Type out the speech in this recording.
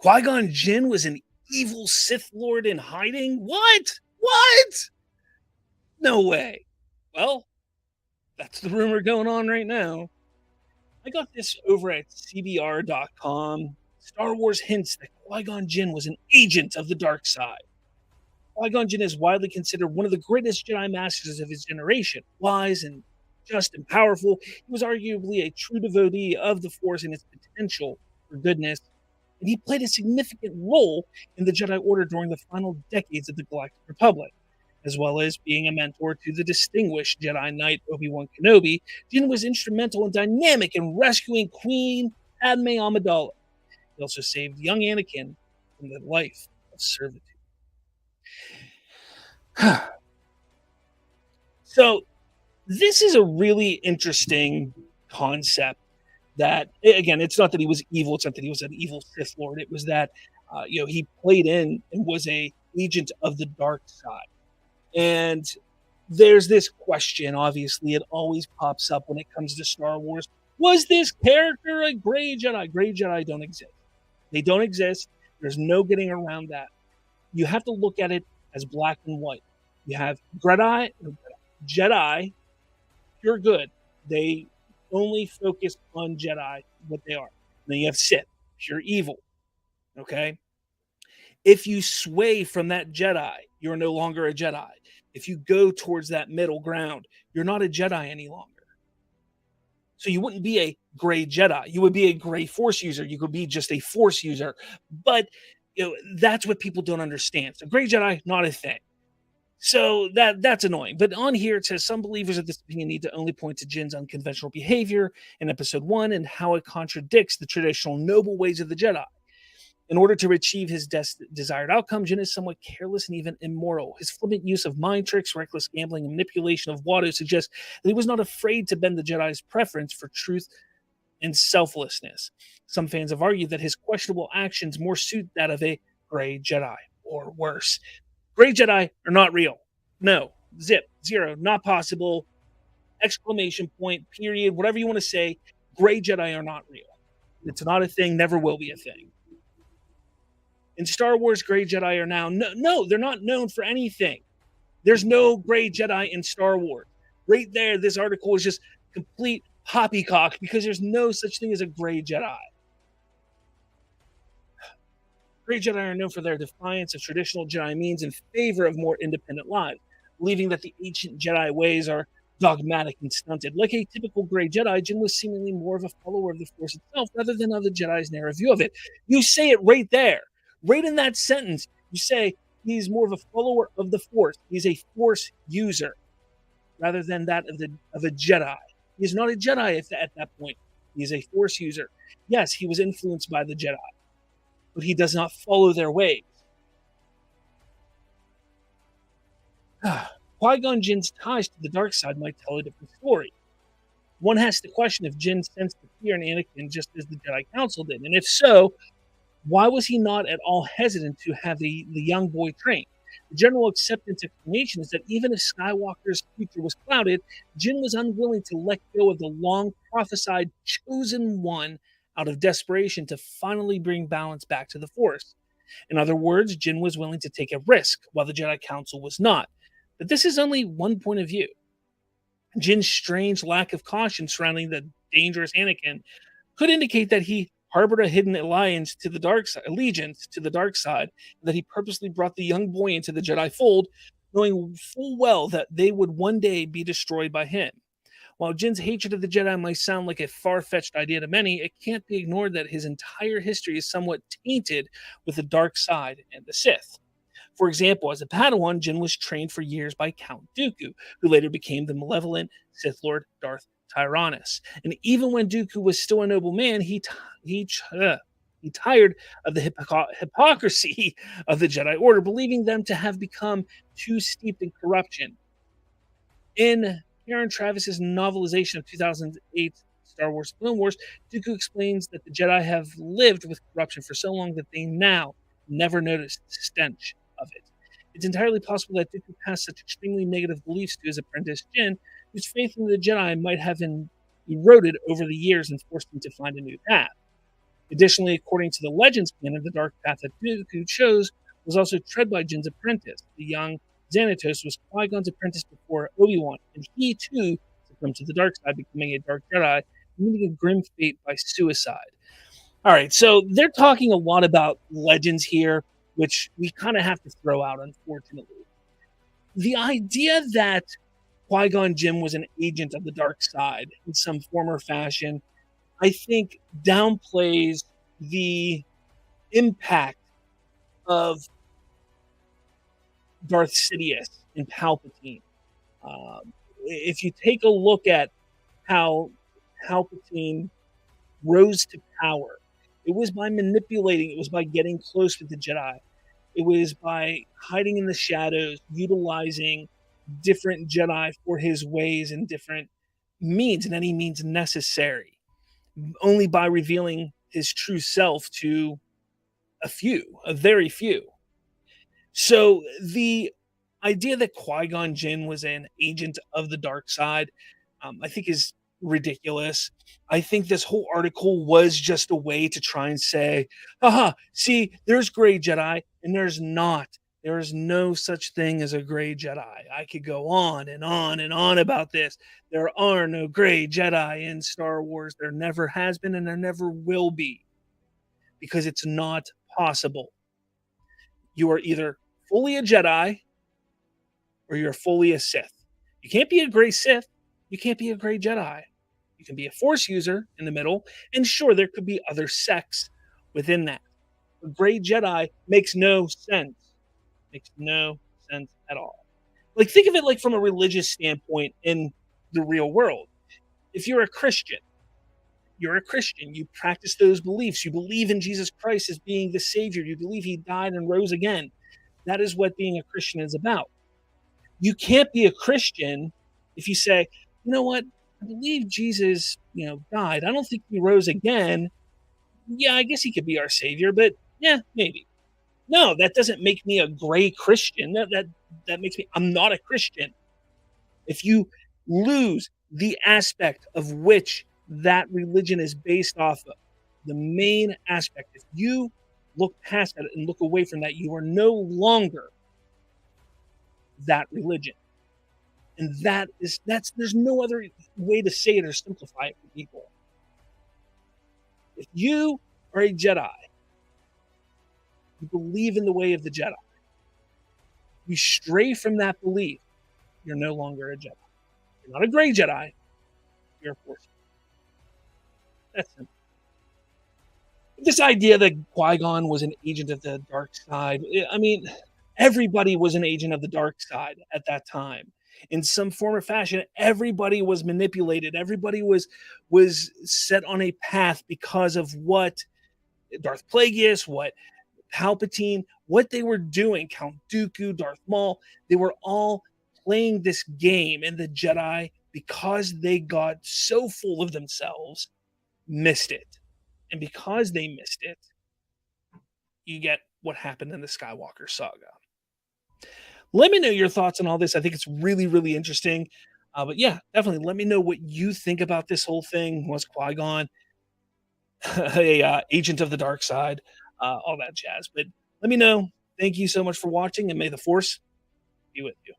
Qui Gon Jinn was an evil Sith Lord in hiding? What? What? No way. Well, that's the rumor going on right now. I got this over at CBR.com. Star Wars hints that Qui Gon Jinn was an agent of the dark side. Qui Gon Jinn is widely considered one of the greatest Jedi masters of his generation. Wise and just and powerful, he was arguably a true devotee of the Force and its potential for goodness, and he played a significant role in the Jedi Order during the final decades of the Galactic Republic. As well as being a mentor to the distinguished Jedi Knight Obi-Wan Kenobi, Jinn was instrumental and dynamic in rescuing Queen Padme Amidala. He also saved young Anakin from the life of servitude. So, this is a really interesting concept that, again, it's not that he was evil, it's not that he was an evil Sith Lord, it was that, he played in and was a agent of the dark side. And there's this question, obviously, it always pops up when it comes to Star Wars. Was this character a gray Jedi? Gray Jedi don't exist. They don't exist. There's no getting around that. You have to look at it as black and white. You have Jedi, pure good. They only focus on Jedi, what they are. And then you have Sith, pure evil. Okay? If you sway from that Jedi, you're no longer a Jedi. If you go towards that middle ground, you're not a Jedi any longer. So you wouldn't be a gray Jedi. You would be a gray Force user. You could be just a Force user. But that's what people don't understand. So gray Jedi, not a thing. So that's annoying. But on here, it says some believers of this opinion need to only point to Jinn's unconventional behavior in Episode 1 and how it contradicts the traditional noble ways of the Jedi. In order to achieve his desired outcome, Jinn is somewhat careless and even immoral. His flippant use of mind tricks, reckless gambling, and manipulation of Watto suggests that he was not afraid to bend the Jedi's preference for truth and selflessness. Some fans have argued that his questionable actions more suit that of a gray Jedi, or worse. Gray Jedi are not real. No. Zip. Zero. Not possible. Exclamation point. Period. Whatever you want to say. Gray Jedi are not real. It's not a thing. Never will be a thing. In Star Wars, gray Jedi are now... No, they're not known for anything. There's no gray Jedi in Star Wars. Right there, this article is just complete poppycock because there's no such thing as a gray Jedi. Gray Jedi are known for their defiance of traditional Jedi means in favor of more independent lives, believing that the ancient Jedi ways are dogmatic and stunted. Like a typical gray Jedi, Jinn was seemingly more of a follower of the Force itself rather than of the Jedi's narrow view of it. You say it right there. Right in that sentence, you say he's more of a follower of the Force. He's a Force user rather than that of a Jedi. He's not a Jedi at that point. He's a Force user. Yes, he was influenced by the Jedi, but he does not follow their ways. Qui-Gon Jinn's ties to the dark side might tell a different story. One has to question if Jinn sensed the fear in Anakin just as the Jedi Council did, and if so, why was he not at all hesitant to have the young boy trained? The general acceptance explanation is that even if Skywalker's future was clouded, Jinn was unwilling to let go of the long-prophesied chosen one out of desperation to finally bring balance back to the Force. In other words, Jinn was willing to take a risk, while the Jedi Council was not. But this is only one point of view. Jinn's strange lack of caution surrounding the dangerous Anakin could indicate that he harbored a hidden allegiance to the dark side, and that he purposely brought the young boy into the Jedi fold, knowing full well that they would one day be destroyed by him. While Jinn's hatred of the Jedi might sound like a far-fetched idea to many, it can't be ignored that his entire history is somewhat tainted with the dark side and the Sith. For example, as a Padawan, Jinn was trained for years by Count Dooku, who later became the malevolent Sith Lord Darth Tyrannus. And even when Dooku was still a noble man, he tired of the hypocrisy of the Jedi Order, believing them to have become too steeped in corruption. In Karen Travis's novelization of 2008 Star Wars Clone Wars, Dooku explains that the Jedi have lived with corruption for so long that they now never notice the stench of it. It's entirely possible that Dooku passed such extremely negative beliefs to his apprentice Jinn, whose faith in the Jedi might have been eroded over the years and forced him to find a new path. Additionally, according to the Legends canon, the dark path that Dooku chose was also tread by Jin's apprentice. The young Xanatos was Qui Gon's apprentice before Obi-Wan, and he too succumbed to the dark side, becoming a dark Jedi, meeting a grim fate by suicide. All right, so they're talking a lot about legends here, which we kind of have to throw out, unfortunately. The idea that Qui Gon Jinn was an agent of the dark side in some form or fashion, I think downplays the impact of Darth Sidious and Palpatine. If you take a look at how Palpatine rose to power, it was by manipulating, it was by getting close with the Jedi. It was by hiding in the shadows, utilizing different Jedi for his ways and different means and any means necessary, only by revealing his true self to a very few. So the idea that Qui-Gon Jinn was an agent of the dark side, I think is ridiculous. I think this whole article was just a way to try and say, haha, see, there's gray Jedi and there's not. There is no such thing as a gray Jedi. I could go on and on and on about this. There are no gray Jedi in Star Wars. There never has been and there never will be, because it's not possible. You are either fully a Jedi or you're fully a Sith. You can't be a gray Sith. You can't be a gray Jedi. You can be a Force user in the middle, and sure, there could be other sects within that. A gray Jedi makes no sense. Makes no sense at all. Like, think of it like from a religious standpoint in the real world. If you're a Christian, you practice those beliefs. You believe in Jesus Christ as being the Savior. You believe he died and rose again. That is what being a Christian is about. You can't be a Christian if you say, you know what, I believe Jesus, died. I don't think he rose again. Yeah, I guess he could be our Savior, but yeah, maybe. No, that doesn't make me a gray Christian. That makes me, I'm not a Christian. If you lose the aspect of which that religion is based off of, the main aspect, if you look past that and look away from that, you are no longer that religion. And there's no other way to say it or simplify it for people. If you are a Jedi, you believe in the way of the Jedi, you stray from that belief, you're no longer a Jedi. You're not a gray Jedi, you're a Force. That's simple. This idea that Qui-Gon was an agent of the dark side, I mean, everybody was an agent of the dark side at that time. In some form or fashion, everybody was manipulated. Everybody was set on a path because of what Darth Plagueis, what Palpatine, what they were doing, Count Dooku, Darth Maul, they were all playing this game, and the Jedi, because they got so full of themselves, missed it. And because they missed it, you get what happened in the Skywalker saga. Let me know your thoughts on all this. I think it's really, really interesting. But yeah, definitely let me know what you think about this whole thing. Was Qui-Gon a agent of the dark side? All that jazz. But let me know. Thank you so much for watching, and may the Force be with you.